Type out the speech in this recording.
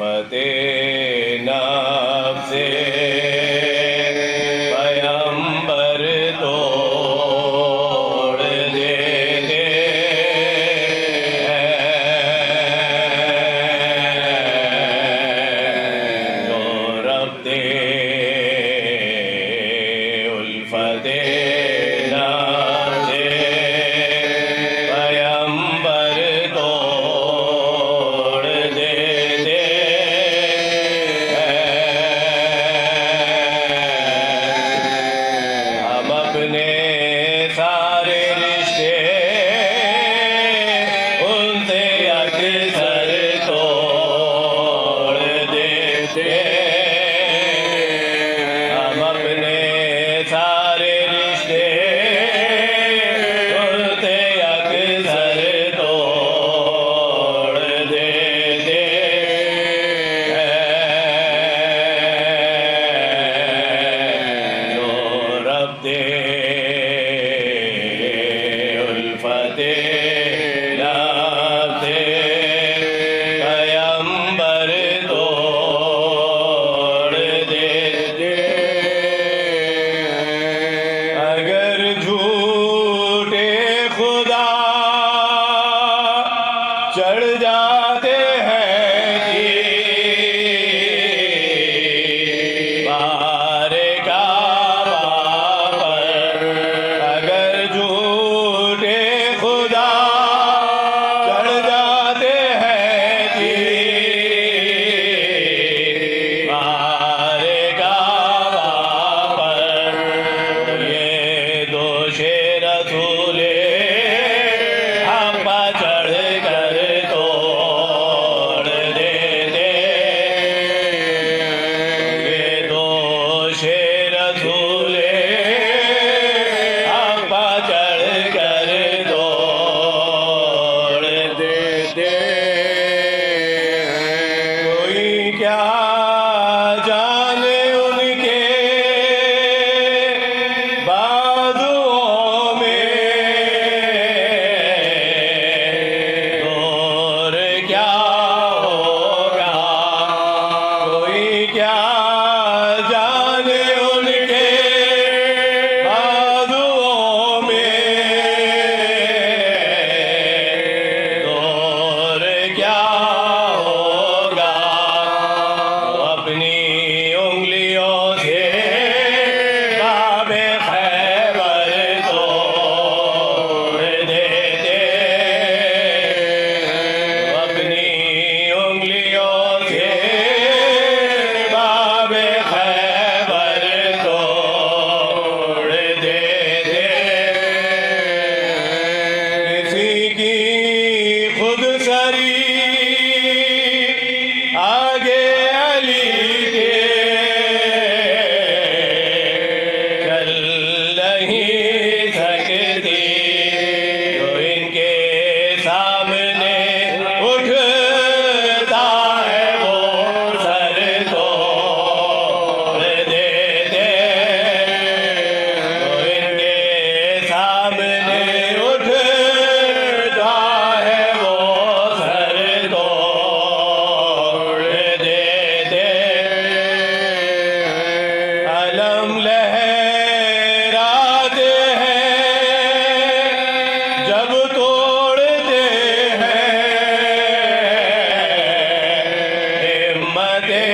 उल्फते नफ्से पैगंबर तोड़ देते हैं। जो रब दे उल्फते सारे रिश्ते उनसे अक्सर तोड़ देते। हम अपने सारे रिश्ते उनसे अक्सर तोड़ देते हैं। जो रब दे उल्फते नफ्से पैगंबर तोड़ देते। अगर झूठे खुदा चढ़ जाते हैं बारे काबा पर, अगर झूठे खुदा चढ़ जाते हैं बारे काबा पर, ये दोषे रसूले हम पर चढ़ कर तोड़ देते। ये दोषे रसूले हम पर चढ़ कर तोड़ देते। कोई क्या जाने उनके बाजुओं में और क्या होगा। कोई क्या जाने उनके बाजुओं में और क्या होगा। अपनी उंगलियों से बाबे खैबर तोड़ देते। अपनी उंगलियों से बाबे खैबर तोड़ देते। किसी की खुदसरी आगे अली के चल नहीं सकती। जो इनके सामने उठता है वो सर तोड़ देते। जो इनके सामने उठता है वो सर तोड़ देते। अलम लहराते हैं जब तोड़ते हैं। हिम्मतें